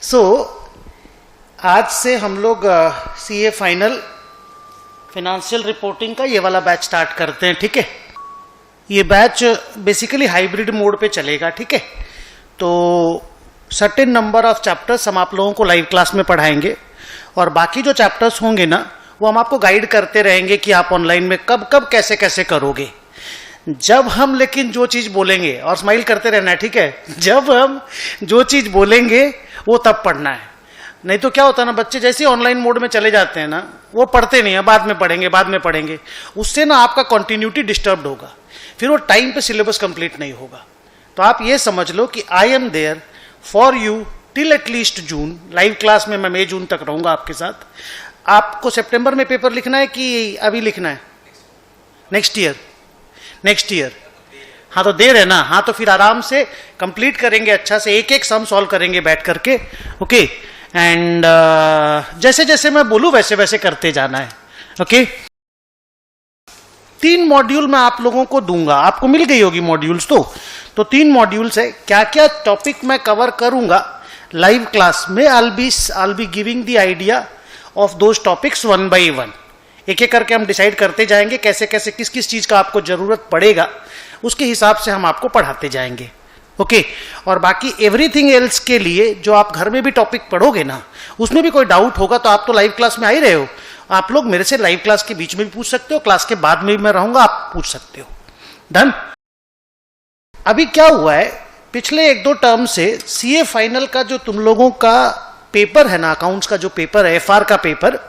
सो आज से हम लोग सीए फाइनल फाइनेंशियल रिपोर्टिंग का ये वाला बैच स्टार्ट करते हैं, ठीक है। ये बैच बेसिकली हाइब्रिड मोड पे चलेगा, ठीक है। तो सर्टेन नंबर ऑफ चैप्टर्स हम आप लोगों को लाइव क्लास में पढ़ाएंगे और बाकी जो चैप्टर्स होंगे ना वो हम आपको गाइड करते रहेंगे कि आप ऑनलाइन में कब कब कैसे कैसे करोगे। जब हम लेकिन जो चीज बोलेंगे, और स्माइल करते रहना है, ठीक है, जब हम जो चीज बोलेंगे वो तब पढ़ना है। नहीं तो क्या होता है ना, बच्चे जैसे ऑनलाइन मोड में चले जाते हैं ना, वो पढ़ते नहीं है, बाद में पढ़ेंगे, उससे ना आपका कंटिन्यूटी डिस्टर्ब होगा, फिर वो टाइम पे सिलेबस कंप्लीट नहीं होगा। तो आप ये समझ लो कि I am there for you till at least June. Live class में मैं मई जून तक रहूंगा आपके साथ। आपको सितंबर में पेपर लिखना है कि अभी लिखना है? Next year. हाँ तो देर है ना, हाँ तो फिर आराम से कंप्लीट करेंगे, अच्छा से एक एक सम सॉल्व करेंगे बैठ करके, ओके। एंड जैसे जैसे मैं बोलूं वैसे वैसे करते जाना है, ओके। 3 मॉड्यूल मैं आप लोगों को दूंगा, आपको मिल गई होगी मॉड्यूल्स। तो 3 मॉड्यूल्स है। क्या क्या टॉपिक मैं कवर करूंगा लाइव क्लास में, I be giving the idea of those topics one by one. एक एक करके हम डिसाइड करते जाएंगे कैसे कैसे किस किस चीज का आपको जरूरत पड़ेगा, उसके हिसाब से हम आपको पढ़ाते जाएंगे, ओके। और बाकी एवरीथिंग एल्स के लिए जो आप घर में भी टॉपिक पढ़ोगे ना, उसमें भी कोई डाउट होगा तो आप तो लाइव क्लास में आ ही रहे हो, आप लोग मेरे से लाइव क्लास के बीच में भी पूछ सकते हो, क्लास के बाद में भी मैं रहूंगा, आप पूछ सकते हो। डन। अभी क्या हुआ है, पिछले 1-2 टर्म से सीए फाइनल का जो तुम लोगों का पेपर है ना, अकाउंट्स का जो पेपर है, एफआर का पेपर,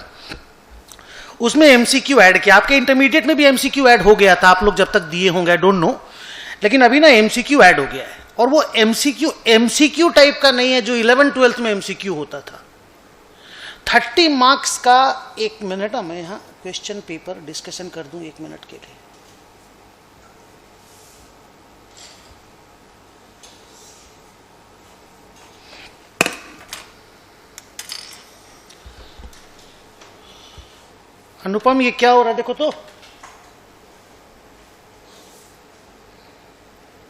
उसमें एमसीक्यू ऐड किया। आपके इंटरमीडिएट में भी एमसीक्यू ऐड हो गया था, आप लोग जब तक दिए होंगे, आई डोंट नो, लेकिन अभी ना एमसीक्यू ऐड हो गया है। और वो एमसीक्यू टाइप का नहीं है जो 11-12 में एमसीक्यू होता था। 30 मार्क्स का। 1 मिनट, मैं यहाँ क्वेश्चन पेपर डिस्कशन कर दूं 1 मिनट के लिए। अनुपम ये क्या हो रहा है देखो तो।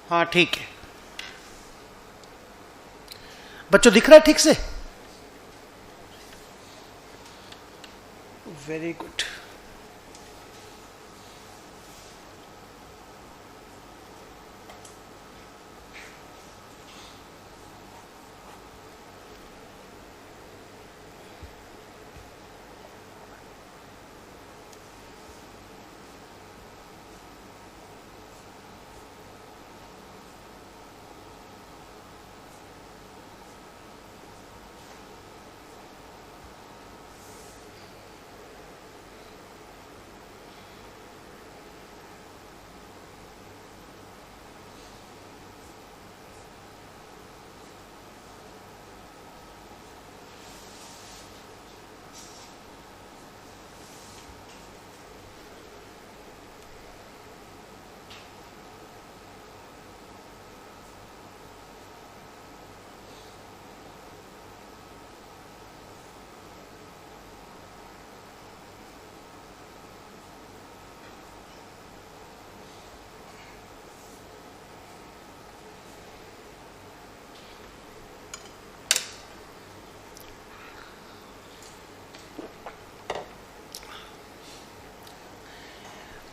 हाँ ठीक है बच्चों, दिख रहा है ठीक से? Very good.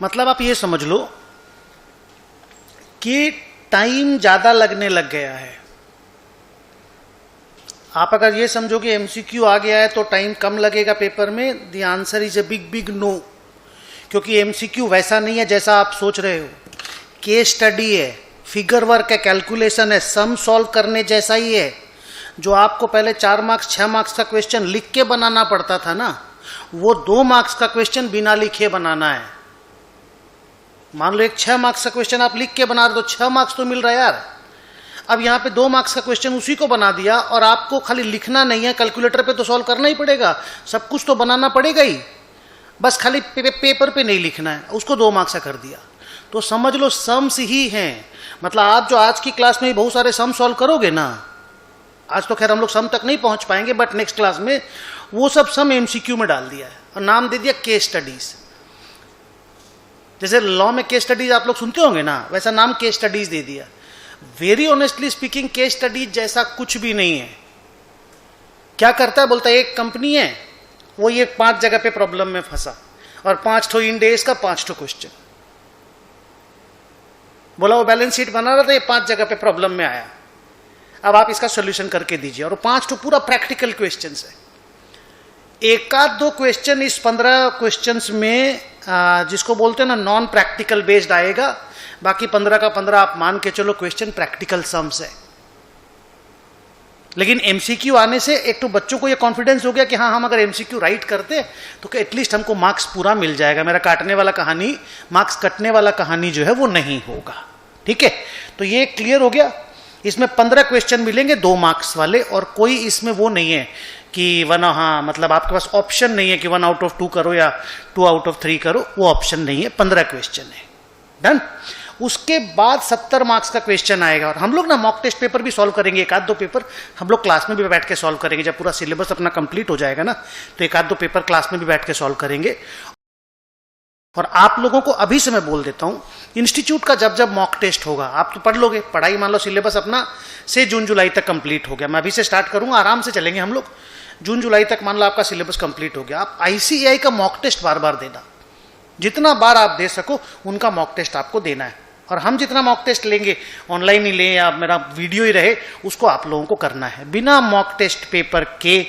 मतलब आप ये समझ लो कि टाइम ज्यादा लगने लग गया है। आप अगर ये समझो कि एमसीक्यू आ गया है तो टाइम कम लगेगा पेपर में, the answer is a big big no. क्योंकि एमसीक्यू वैसा नहीं है जैसा आप सोच रहे हो। केस स्टडी है, फिगर वर्क है, कैलकुलेशन है, सम सॉल्व करने जैसा ही है। जो आपको पहले 4 मार्क्स 6 मार्क्स का क्वेश्चन लिख के बनाना पड़ता था ना, वो 2 मार्क्स का क्वेश्चन बिना लिखे बनाना है। मान लो एक 6 मार्क्स का क्वेश्चन आप लिख के बना रहे हो तो 6 मार्क्स तो मिल रहा है यार। अब यहाँ पे 2 मार्क्स का क्वेश्चन उसी को बना दिया और आपको खाली लिखना नहीं है, कैलकुलेटर पे तो सॉल्व करना ही पड़ेगा, सब कुछ तो बनाना पड़ेगा ही, बस खाली पेपर पे नहीं लिखना है, उसको 2 मार्क्स का कर दिया। तो समझ लो सम्स ही हैं। मतलब आप जो आज की क्लास में बहुत सारे सम सॉल्व करोगे ना, आज तो खैर हम लोग सम तक नहीं पहुंच पाएंगे, बट नेक्स्ट क्लास में वो सब सम एमसीक्यू में डाल दिया है और नाम दे दिया केस स्टडीज। जैसे लॉ में केस स्टडीज आप लोग सुनते होंगे ना, वैसा नाम केस स्टडीज दे दिया। Very honestly speaking case studies जैसा कुछ भी नहीं है। क्या करता है, बोलता है एक कंपनी है, वो ये 5 जगह पे प्रॉब्लम में फंसा और 5 ठो इंड एज का 5 ठो क्वेश्चन, बोला वो बैलेंस शीट बना रहा था, ये 5 जगह पे प्रॉब्लम में आया, अब आप इसका सॉल्यूशन करके दीजिए। और 5 ठो पूरा प्रैक्टिकल क्वेश्चंस है। एक आध दो क्वेश्चन इस 15 क्वेश्चंस में जिसको बोलते हैं ना नॉन प्रैक्टिकल बेस्ड आएगा, बाकी 15 का 15 आप मान के चलो क्वेश्चन प्रैक्टिकल सम्स है। लेकिन एमसीक्यू आने से एक तो बच्चों को ये कॉन्फिडेंस हो गया कि हाँ हम अगर एमसीक्यू राइट करते तो कि एटलीस्ट हमको मार्क्स पूरा मिल जाएगा, मेरा काटने वाला कहानी, मार्क्स कटने वाला कहानी जो है वो नहीं होगा। ठीक है, तो ये क्लियर हो गया। इसमें 15 क्वेश्चन मिलेंगे 2 मार्क्स वाले, और कोई इसमें वो नहीं है कि मतलब आपके पास ऑप्शन नहीं है कि 1 आउट ऑफ 2 करो या 2 आउट ऑफ 3 करो, वो ऑप्शन नहीं है। 15 क्वेश्चन है। डन। उसके बाद 70 मार्क्स का क्वेश्चन आएगा, और हम लोग ना मॉक टेस्ट पेपर भी सॉल्व करेंगे, एक आध दो पेपर हम लोग क्लास में भी बैठ के सॉल्व करेंगे। जब पूरा सिलेबस अपना कंप्लीट हो जाएगा ना, तो एक आध दो पेपर क्लास में भी बैठ के सॉल्व करेंगे। और आप लोगों को अभी से मैं बोल देता हूं, इंस्टीट्यूट का जब जब मॉक टेस्ट होगा आप तो पढ़ लोगे, पढ़ाई मान लो सिलेबस अपना से जून जुलाई तक कंप्लीट हो गया, मैं अभी से स्टार्ट करूंगा, आराम से चलेंगे हम लोग। जून जुलाई तक मान लो आपका सिलेबस कंप्लीट हो गया, आप आईसीएआई का मॉक टेस्ट बार बार देना, जितना बार आप दे सको उनका मॉक टेस्ट आपको देना है। और हम जितना मॉक टेस्ट लेंगे, ऑनलाइन ही लें या मेरा वीडियो ही रहे, उसको आप लोगों को करना है। बिना मॉक टेस्ट पेपर के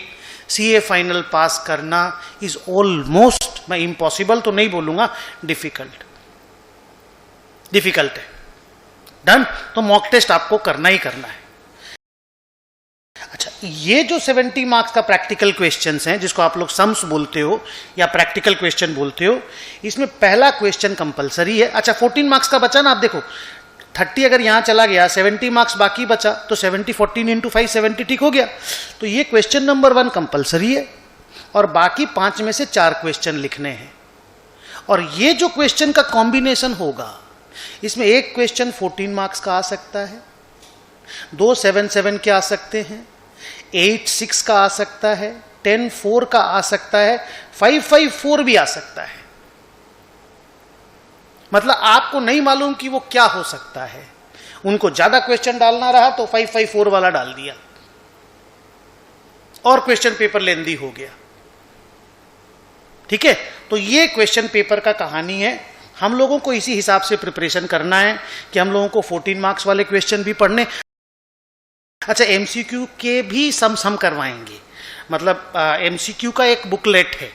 सीए फाइनल पास करना इज ऑलमोस्ट, मैं इम्पॉसिबल तो नहीं बोलूंगा, डिफिकल्ट है। डन। तो मॉक टेस्ट आपको करना ही करना है। अच्छा, ये जो 70 मार्क्स का प्रैक्टिकल क्वेश्चंस हैं, जिसको आप लोग सम्स बोलते हो या प्रैक्टिकल क्वेश्चन बोलते हो, इसमें पहला क्वेश्चन कंपलसरी है। अच्छा, 14 मार्क्स का बचा ना, आप देखो 30 अगर यहां चला गया, 70 मार्क्स बाकी बचा, तो 70 14 इंटू 5 70 ठीक हो गया। तो ये क्वेश्चन नंबर 1 कंपलसरी है, और बाकी 5 में से 4 क्वेश्चन लिखने हैं। और ये जो क्वेश्चन का कॉम्बिनेशन होगा, इसमें एक क्वेश्चन 14 मार्क्स का आ सकता है, 2 7 के आ सकते हैं, 8 6 का आ सकता है, 10 4 का आ सकता है, 5 5 4 भी आ सकता है। मतलब आपको नहीं मालूम कि वो क्या हो सकता है। उनको ज्यादा क्वेश्चन डालना रहा तो 5 5 4 वाला डाल दिया, और क्वेश्चन पेपर लेंदी हो गया। ठीक है, तो ये क्वेश्चन पेपर का कहानी है। हम लोगों को इसी हिसाब से प्रिपरेशन करना है कि हम लोगों को 14 मार्क्स वाले क्वेश्चन भी पढ़ने। अच्छा, एमसीक्यू के भी सम करवाएंगे, मतलब एमसीक्यू का एक बुकलेट है।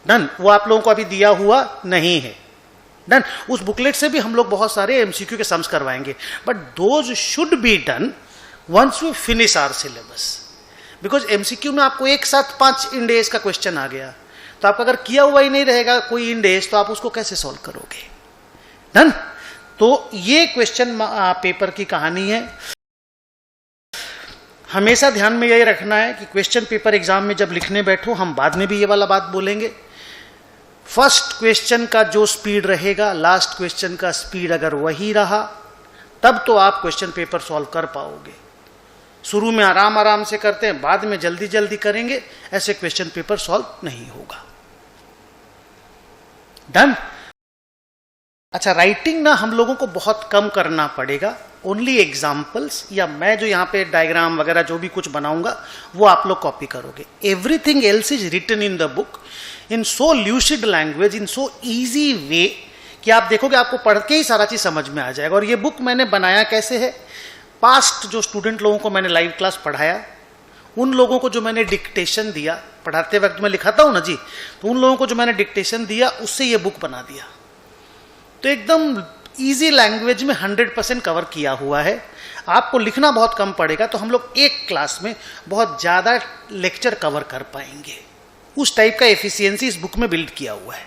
डन। वो आप लोगों को अभी दिया हुआ नहीं है। डन। उस बुकलेट से भी हम लोग बहुत सारे एमसीक्यू के सम्स करवाएंगे, but those should be done once we finish our syllabus. Because MCQ में आपको एक साथ 5 इंड एज का क्वेश्चन आ गया, तो आपका अगर किया हुआ ही नहीं रहेगा कोई इंड एज, तो आप उसको कैसे सॉल्व करोगे। डन। तो ये क्वेश्चन पेपर की कहानी है। हमेशा ध्यान में यही रखना है कि क्वेश्चन पेपर एग्जाम में जब लिखने बैठो, हम बाद में भी ये वाला बात बोलेंगे, फर्स्ट क्वेश्चन का जो स्पीड रहेगा, लास्ट क्वेश्चन का स्पीड अगर वही रहा, तब तो आप क्वेश्चन पेपर सॉल्व कर पाओगे। शुरू में आराम आराम से करते हैं, बाद में जल्दी जल्दी करेंगे, ऐसे क्वेश्चन पेपर सॉल्व नहीं होगा। डन। अच्छा, राइटिंग ना हम लोगों को बहुत कम करना पड़ेगा, ओनली एग्जाम्पल्स, या मैं जो यहाँ पे डायग्राम वगैरह जो भी कुछ बनाऊंगा वो आप लोग कॉपी करोगे। Everything else is written in the book in so lucid language, in so easy way, कि आप देखोगे आपको पढ़ के ही सारा चीज समझ में आ जाएगा। और ये बुक मैंने बनाया कैसे है, पास्ट जो स्टूडेंट लोगों को मैंने लाइव क्लास पढ़ाया, उन लोगों को जो मैंने डिक्टेशन दिया, पढ़ाते वक्त मैं लिखाता हूं ना जी, तो उन लोगों को जो मैंने डिक्टेशन दिया उससे ये बुक बना दिया। तो एकदम इजी लैंग्वेज में 100% कवर किया हुआ है। आपको लिखना बहुत कम पड़ेगा, तो हम लोग एक क्लास में बहुत ज्यादा लेक्चर कवर कर पाएंगे। उस टाइप का एफिशिएंसी इस बुक में बिल्ड किया हुआ है।